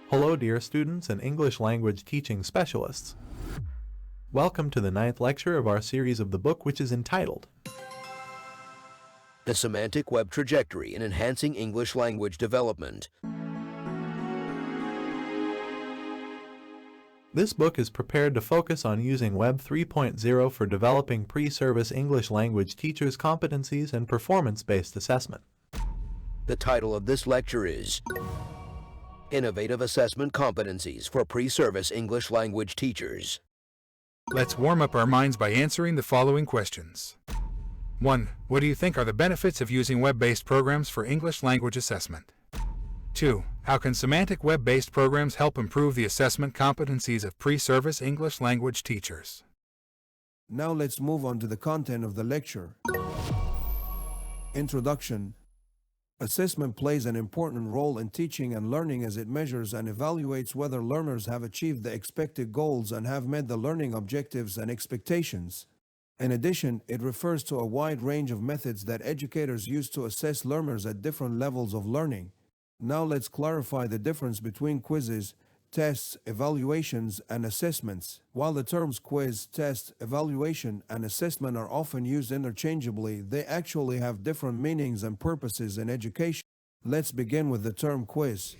Hello dear students and English language teaching specialists. Welcome to the 9th lecture of our series of the book, which is entitled The Semantic Web Trajectory in Enhancing English Language Development. This book is prepared to focus on using Web 3.0 for developing pre-service English language teachers' competencies and performance-based assessment. The title of this lecture is Innovative Assessment Competencies for Pre-Service English Language Teachers. Let's warm up our minds by answering the following questions. 1. What do you think are the benefits of using web-based programs for English language assessment? 2. How can semantic web-based programs help improve the assessment competencies of pre-service English language teachers? Now let's move on to the content of the lecture. Introduction. Assessment plays an important role in teaching and learning as it measures and evaluates whether learners have achieved the expected goals and have met the learning objectives and expectations. In addition, it refers to a wide range of methods that educators use to assess learners at different levels of learning. Now let's clarify the difference between quizzes, tests, evaluations, and assessments. While the terms quiz, test, evaluation, and assessment are often used interchangeably, they actually have different meanings and purposes in education. Let's begin with the term quiz.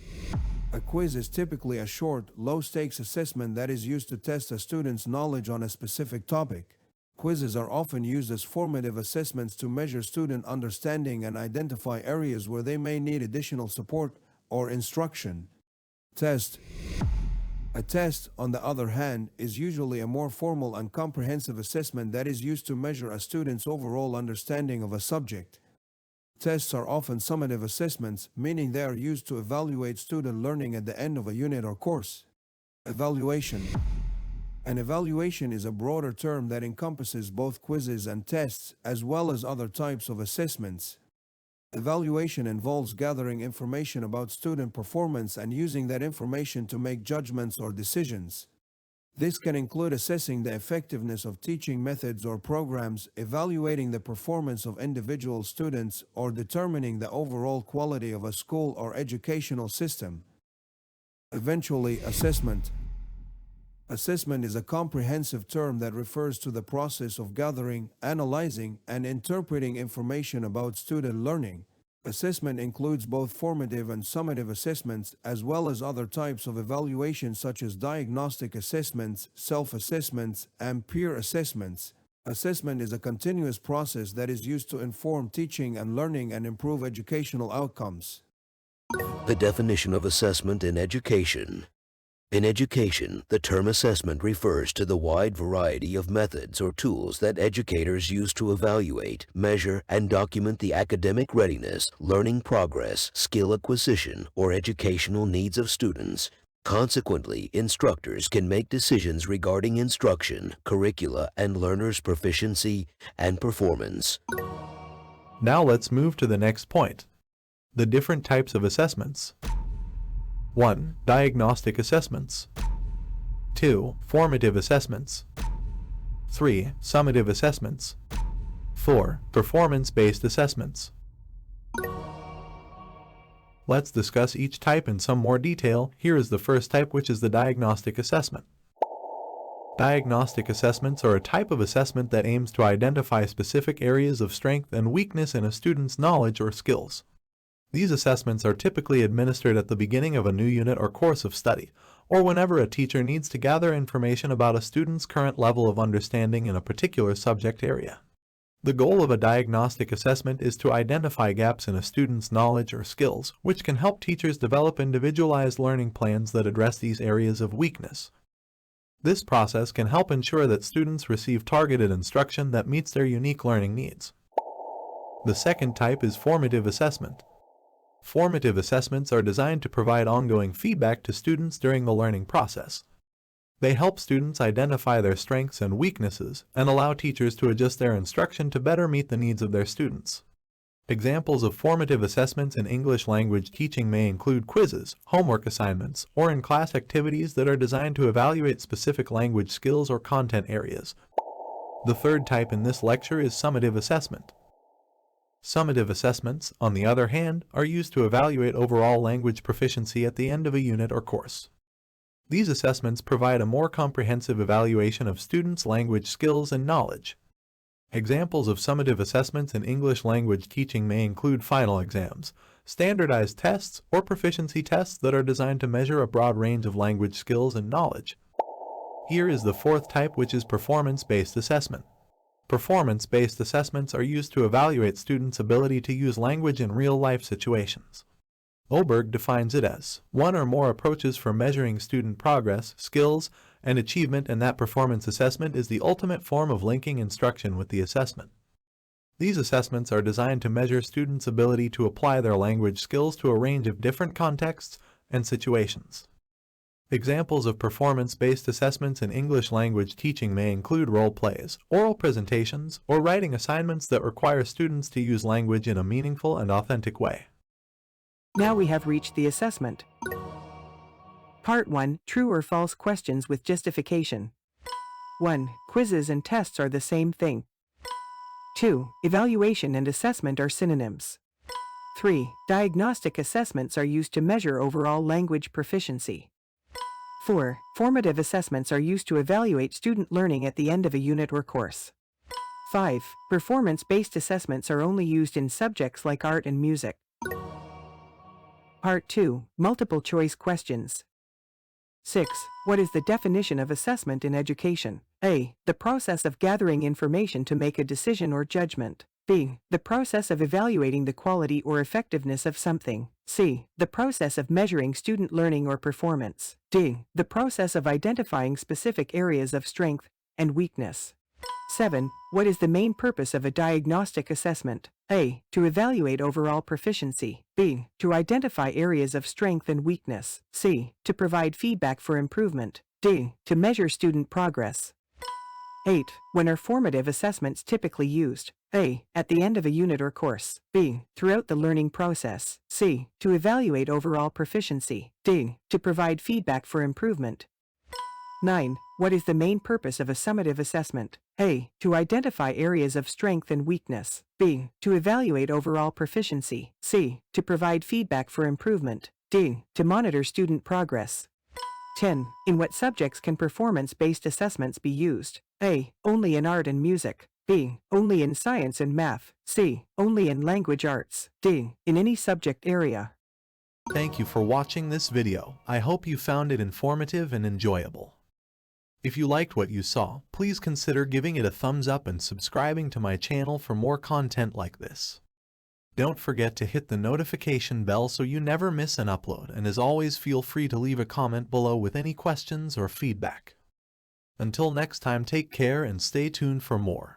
A quiz is typically a short, low-stakes assessment that is used to test a student's knowledge on a specific topic. Quizzes are often used as formative assessments to measure student understanding and identify areas where they may need additional support or instruction. Test. A test, on the other hand, is usually a more formal and comprehensive assessment that is used to measure a student's overall understanding of a subject. Tests are often summative assessments, meaning they are used to evaluate student learning at the end of a unit or course. Evaluation. An evaluation is a broader term that encompasses both quizzes and tests, as well as other types of assessments. Evaluation involves gathering information about student performance and using that information to make judgments or decisions. This can include assessing the effectiveness of teaching methods or programs, evaluating the performance of individual students, or determining the overall quality of a school or educational system. Eventually, assessment. Assessment is a comprehensive term that refers to the process of gathering, analyzing, and interpreting information about student learning. Assessment includes both formative and summative assessments, as well as other types of evaluation such as diagnostic assessments, self-assessments, and peer assessments. Assessment is a continuous process that is used to inform teaching and learning and improve educational outcomes. The definition of assessment in education. In education, the term assessment refers to the wide variety of methods or tools that educators use to evaluate, measure, and document the academic readiness, learning progress, skill acquisition, or educational needs of students. Consequently, instructors can make decisions regarding instruction, curricula, and learners' proficiency and performance. Now let's move to the next point. The different types of assessments. 1. Diagnostic assessments. 2. Formative assessments. 3. Summative assessments. 4. Performance-based assessments. Let's discuss each type in some more detail. Here is the first type, which is the diagnostic assessment. Diagnostic assessments are a type of assessment that aims to identify specific areas of strength and weakness in a student's knowledge or skills. These assessments are typically administered at the beginning of a new unit or course of study, or whenever a teacher needs to gather information about a student's current level of understanding in a particular subject area. The goal of a diagnostic assessment is to identify gaps in a student's knowledge or skills, which can help teachers develop individualized learning plans that address these areas of weakness. This process can help ensure that students receive targeted instruction that meets their unique learning needs. The second type is formative assessment. Formative assessments are designed to provide ongoing feedback to students during the learning process. They help students identify their strengths and weaknesses and allow teachers to adjust their instruction to better meet the needs of their students. Examples of formative assessments in English language teaching may include quizzes, homework assignments, or in-class activities that are designed to evaluate specific language skills or content areas. The third type in this lecture is summative assessment. Summative assessments, on the other hand, are used to evaluate overall language proficiency at the end of a unit or course. These assessments provide a more comprehensive evaluation of students' language skills and knowledge. Examples of summative assessments in English language teaching may include final exams, standardized tests, or proficiency tests that are designed to measure a broad range of language skills and knowledge. Here is the fourth type, which is performance-based assessment. Performance-based assessments are used to evaluate students' ability to use language in real-life situations. Oberg defines it as one or more approaches for measuring student progress, skills, and achievement, and that performance assessment is the ultimate form of linking instruction with the assessment. These assessments are designed to measure students' ability to apply their language skills to a range of different contexts and situations. Examples of performance-based assessments in English language teaching may include role plays, oral presentations, or writing assignments that require students to use language in a meaningful and authentic way. Now we have reached the assessment. Part 1. True or false questions with justification. 1. Quizzes and tests are the same thing. 2. Evaluation and assessment are synonyms. 3. Diagnostic assessments are used to measure overall language proficiency. 4. Formative assessments are used to evaluate student learning at the end of a unit or course. 5. Performance-based assessments are only used in subjects like art and music. Part 2. Multiple choice questions. 6. What is the definition of assessment in education? A. The process of gathering information to make a decision or judgment. B. The process of evaluating the quality or effectiveness of something. C. The process of measuring student learning or performance. D. The process of identifying specific areas of strength and weakness. 7. What is the main purpose of a diagnostic assessment? A. To evaluate overall proficiency. B. To identify areas of strength and weakness. C. To provide feedback for improvement. D. To measure student progress. 8. When are formative assessments typically used? A. At the end of a unit or course. B. Throughout the learning process. C. To evaluate overall proficiency. D. To provide feedback for improvement. 9. What is the main purpose of a summative assessment? A. To identify areas of strength and weakness. B. To evaluate overall proficiency. C. To provide feedback for improvement. D. To monitor student progress. 10. In what subjects can performance-based assessments be used? A. Only in art and music. B. Only in science and math. C. Only in language arts. D. In any subject area. Thank you for watching this video. I hope you found it informative and enjoyable. If you liked what you saw, please consider giving it a thumbs up and subscribing to my channel for more content like this. Don't forget to hit the notification bell so you never miss an upload, and as always, feel free to leave a comment below with any questions or feedback. Until next time, take care and stay tuned for more.